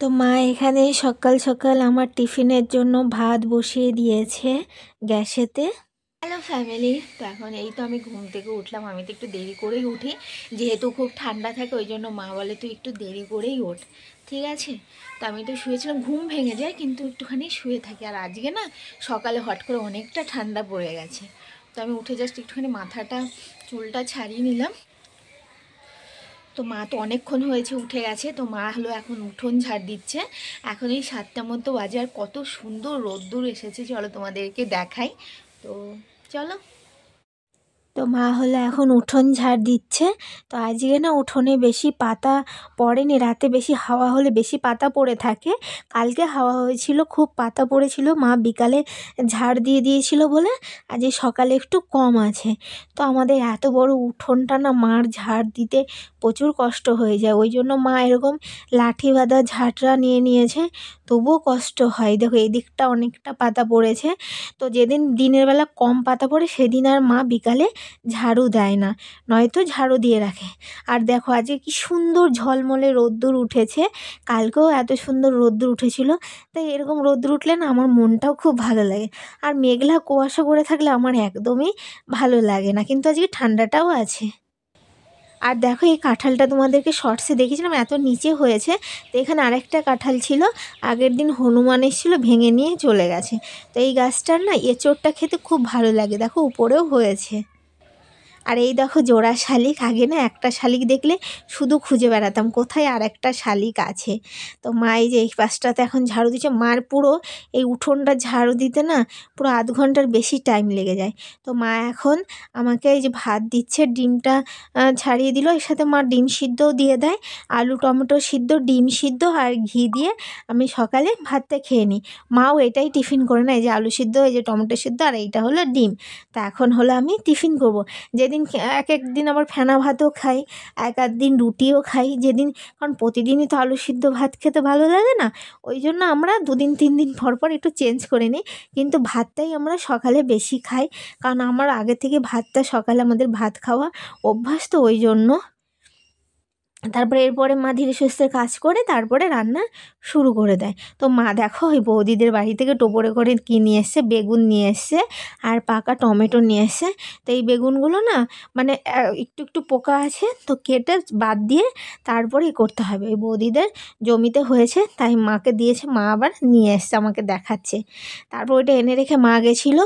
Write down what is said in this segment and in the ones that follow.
তো মা এখানে সকাল সকাল আমার টিফিনের জন্য ভাত বসিয়ে দিয়েছে গ্যাসেতে। হ্যালো ফ্যামিলি, তো এখন এই তো আমি ঘুম থেকে উঠলাম। আমি তো একটু দেরি করেই উঠি, যেহেতু খুব ঠান্ডা থাকে ওই জন্য মা বলে তুই একটু দেরি করেই ওঠ, ঠিক আছে। তো আমি তো শুয়েছিলাম, ঘুম ভেঙে যায় কিন্তু একটুখানি শুয়ে থাকি। আর আজকে না সকালে হট করে অনেকটা ঠান্ডা পড়ে গেছে, তো আমি উঠে জাস্ট একটুখানি মাথাটা চুলটা ছাড়িয়ে নিলাম। তো মা তো অনেকক্ষণ হয়েছে উঠে গেছে, তো মা হলো এখন উঠোন ঝাড় দিচ্ছে। এখন এই 7টার মতো বাজে, আর কত সুন্দর রোদ্দুর এসেছে, চলো তোমাদেরকে দেখাই। তো চলো। তো মা হলো এখন উঠোন ঝাড় দিচ্ছে। তো আজকে না উঠোনে বেশি পাতা পড়েনি, রাতে বেশি হাওয়া হলে বেশি পাতা পড়ে থাকে। কালকে হাওয়া হয়েছিল, খুব পাতা পড়েছিল, মা বিকালে ঝাড় দিয়ে দিয়েছিল বলে আজ সকালে একটু কম আছে। তো আমাদের এত বড় উঠোনটা না মার ঝাড় দিতে প্রচুর কষ্ট হয়ে যায়, ওই জন্য মা এরকম লাঠি বাঁধা ঝাড়টা নিয়ে নিয়েছে, তবুও কষ্ট হয়। দেখো এই দিকটা অনেকটা পাতা পড়েছে। তো যেদিন দিনের বেলা কম পাতা পড়ে সেদিন আর মা বিকালে ঝাড়ু দেয় না, নয়তো ঝাড়ু দিয়ে রাখে। আর দেখো আজকে কি সুন্দর ঝলমলে রোদ্দুর উঠেছে, কালকেও এত সুন্দর রোদ্দুর উঠেছিল। তাই এরকম রোদ্দুর উঠলে না আমার মনটাও খুব ভালো লাগে। আর মেঘলা কুয়াশা করে থাকলে আমার একদমই ভালো লাগে না, কিন্তু আজকে ঠান্ডাটাও আছে। আর দেখো এই কাঁঠালটা তোমাদেরকে শর্টসে দেখেছিলাম এত নিচে হয়েছে, তো এখানে আরেকটা কাঁঠাল ছিল, আগের দিন হনুমান এসেছিলো ভেঙে নিয়ে চলে গেছে। তো এই গাছটার না এঁচোড়টা খেতে খুব ভালো লাগে, দেখো উপরেও হয়েছে। আর এই দেখো জোড়া শালিক, আগে না একটা শালিক দেখলে শুধু খুঁজে বেড়াতাম কোথায় আর একটা শালিক আছে। তো মা এই যে এই পাশটাতে এখন ঝাড়ু দিচ্ছে। মার পুরো এই উঠোনটা ঝাড়ু দিতে না পুরো আধ ঘন্টার বেশি টাইম লেগে যায়। তো মা এখন আমাকে এই যে ভাত দিচ্ছে, ডিমটা ছাড়িয়ে দিল, এর সাথে মা ডিম সিদ্ধও দিয়ে দেয়, আলু টমেটো সিদ্ধ, ডিম সিদ্ধ আর ঘি দিয়ে আমি সকালে ভাতটা খেয়ে নিই। মাও এটাই টিফিন করে না, এই যে আলু সিদ্ধ, এই যে টমেটো সিদ্ধ, আর এইটা হলো ডিম। তা এখন হলো আমি টিফিন করব। যেদিন এক এক দিন আবার ফেনা ভাতও খাই, এক আধ দিন রুটিও খাই, যেদিন, কারণ প্রতিদিনই তো আলু সিদ্ধ ভাত খেতে ভালো লাগে না, ওই জন্য আমরা 2 দিন 3 দিন পর পর একটু চেঞ্জ করে নিই। কিন্তু ভাতটাই আমরা সকালে বেশি খাই, কারণ আমার আগে থেকে ভাতটা সকালে আমাদের ভাত খাওয়া অভ্যাস, তো ওই জন্য। তারপরে এরপরে মা ধীরে সুস্থে কাজ করে তারপরে রান্না শুরু করে দেয়। তো মা দেখো ওই বৌদিদের বাড়ি থেকে টোপরে করে কী নিয়ে এসছে, বেগুন নিয়ে এসছে আর পাকা টমেটো নিয়ে এসছে। তো এই বেগুনগুলো না মানে একটু একটু পোকা আছে, তো কেটে বাদ দিয়ে তারপরে করতে হবে। ওই বৌদিদের জমিতে হয়েছে তাই মাকে দিয়েছে, মা আবার নিয়ে এসছে আমাকে দেখাচ্ছে। তারপর ওইটা এনে রেখে মা গেছিলো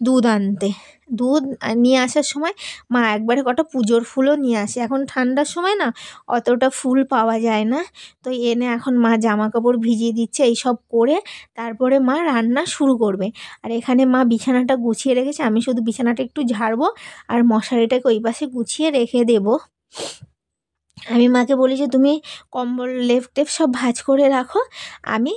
দুধ আনতে। দুধ নিয়ে আসার সময় মা একবারে কটা পুজোর ফুলও নিয়ে আসে, এখন ঠান্ডার সময় না অতটা ফুল পাওয়া যায় না। তো এনে এখন মা জামা কাপড় ভিজিয়ে দিচ্ছে, এইসব করে তারপরে মা রান্না শুরু করবে। আর এখানে মা বিছানাটা গুছিয়ে রেখেছে, আমি শুধু বিছানাটা একটু ঝাড়বো আর মশারিটাকে ওই পাশে গুছিয়ে রেখে দেবো। আমি মাকে বলি যে তুমি কম্বল লেপ টেপ সব ভাঁজ করে রাখো, আমি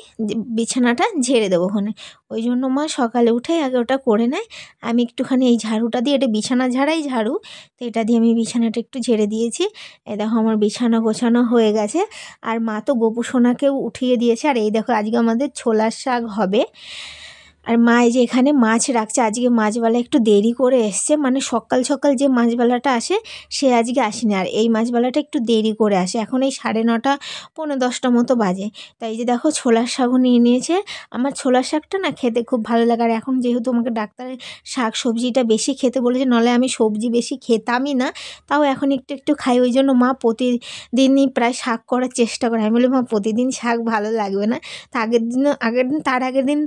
বিছানাটা ঝেড়ে দেবো ওখানে। ওই জন্য মা সকালে উঠেই আগে ওটা করে নেয়। আমি একটুখানি এই ঝাড়ুটা দিয়ে, এটা বিছানা ঝাড়াই ঝাড়ু, তো এটা দিয়ে আমি বিছানাটা একটু ঝেড়ে দিয়েছি। এই দেখো আমার বিছানা গোছানো হয়ে গেছে। আর মা তো গোপু সোনাকেও উঠিয়ে দিয়েছে। আর এই দেখো আজকে আমাদের ছোলার শাক হবে। আর মা এই যে এখানে মাছ রাখছে, আজকে মাছবালা একটু দেরি করে এসছে, মানে সকাল সকাল যে মাছবালাটা আসে সে আজকে আসেনি, আর এই মাছবালাটা একটু দেরি করে আসে। এখন এই 9:30 পৌনে 10টা মতো বাজে। তাই যে দেখো ছোলার শাকও নিয়ে নিয়েছে। আমার ছোলার শাকটা না খেতে খুব ভালো লাগে, আর এখন যেহেতু আমাকে ডাক্তারের শাক সবজিটা বেশি খেতে বলেছে, নাহলে আমি সবজি বেশি খেতামই না, তাও এখন একটু একটু খাই। ওই জন্য মা প্রতিদিনই প্রায় শাক করার চেষ্টা করে। আমি বলি মা প্রতিদিন শাক ভালো লাগবে না। তা তার আগের দিন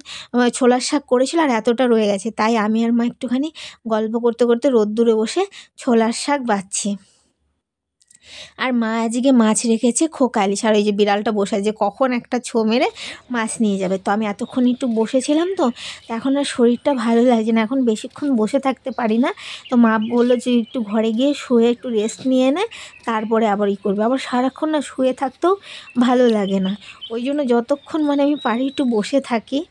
ছোলার শাক করেছিল আর এতটা রয়ে গেছে, তাই আমি আর মা একটুখানি গল্প করতে করতে রোদ্দুরে বসে ছোলার শাক বাছছি। আর মা আজকে মাছ রেখেছে খোকা ইলিশ, আর ওই যে বিড়ালটা বসে আছে কখন একটা ছো মেরে মাছ নিয়ে যাবে। তো আমি এতক্ষণ একটু বসেছিলাম, তো এখন আর শরীরটা ভালো লাগছে না, এখন বেশিক্ষণ বসে থাকতে পারি না। তো মা বললো যে একটু ঘরে গিয়ে শুয়ে একটু রেস্ট নিয়ে নে, তারপরে আবার করবে। আবার সারাক্ষণ না শুয়ে থাকতেও ভালো লাগে না, ওই জন্য যতক্ষণ মানে আমি পারি একটু বসে থাকি।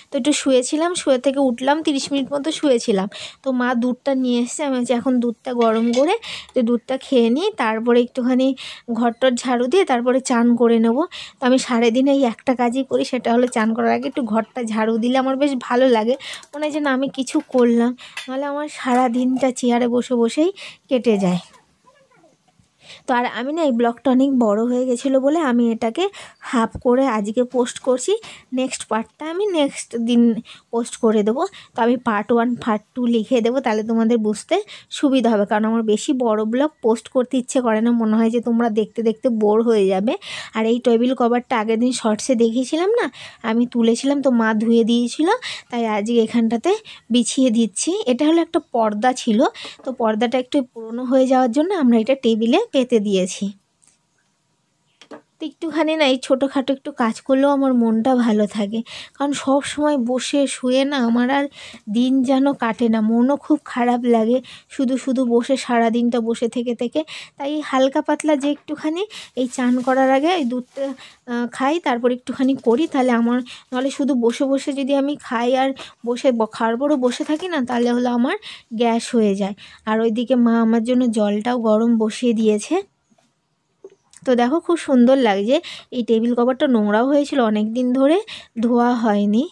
তো একটু শুয়েছিলাম, শুয়ে থেকে উঠলাম, 30 মিনিট মতো শুয়েছিলাম। তো মা দুধটা নিয়ে এসছে, আমি হচ্ছে এখন দুধটা গরম করে তো দুধটা খেয়ে নিই, তারপরে একটুখানি ঘরটর ঝাড়ু দিয়ে তারপরে চান করে নেব। তো আমি সারাদিনে এই একটা কাজই করি, সেটা হলো চান করার আগে একটু ঘরটা ঝাড়ু দিলে আমার বেশ ভালো লাগে, মনে হয় যে না আমি কিছু করলাম, নাহলে আমার সারা দিনটা চেয়ারে বসে বসেই কেটে যায়। তো আর আমি না এই ব্লগটা অনেক বড় হয়ে গেছিলো বলে আমি এটাকে হাফ করে আজকে পোস্ট করছি। নেক্সট পার্টটা আমি নেক্সট দিন পোস্ট করে দেবো। তো আমি পার্ট 1 পার্ট 2 লিখে দেবো, তাহলে তোমাদের বুঝতে সুবিধা হবে। কারণ আমার বেশি বড় ব্লগ পোস্ট করতে ইচ্ছে করে না, মনে হয় যে তোমরা দেখতে দেখতে বোর হয়ে যাবে। আর এই টেবিল কভারটা আগের দিন শর্টসে দেখিয়েছিলাম না, আমি তুলেছিলাম, তো মা ধুয়ে দিয়েছিল, তাই আজকে এখানটাতে বিছিয়ে দিচ্ছি। এটা হলো একটা পর্দা ছিল, তো পর্দাটা একটু পুরনো হয়ে যাওয়ার জন্য আমরা এটা টেবিলে পেতে দিয়েছি। তো একটুখানি না এই ছোটোখাটো একটু কাজ করলেও আমার মনটা ভালো থাকে। কারণ সব সময় বসে শুয়ে না আমার আর দিন যেন কাটে না, মনও খুব খারাপ লাগে শুধু শুধু বসে সারা দিনটা বসে থেকে থেকে। তাই হালকা পাতলা যে একটুখানি এই চান করার আগে এই দুধটা খাই, তারপর একটুখানি করি, তাহলে আমার, নাহলে শুধু বসে বসে যদি আমি খাই আর বসে খাওয়ার পরও বসে থাকি না, তাহলে হলো আমার গ্যাস হয়ে যায়। আর ওইদিকে মা আমার জন্য জলটাও গরম বসিয়ে দিয়েছে। তো দেখো খুব সুন্দর লাগছে। এই টেবিল কভারটা নোংরাও হয়েছিল, অনেক দিন ধরে ধোয়া হয়নি।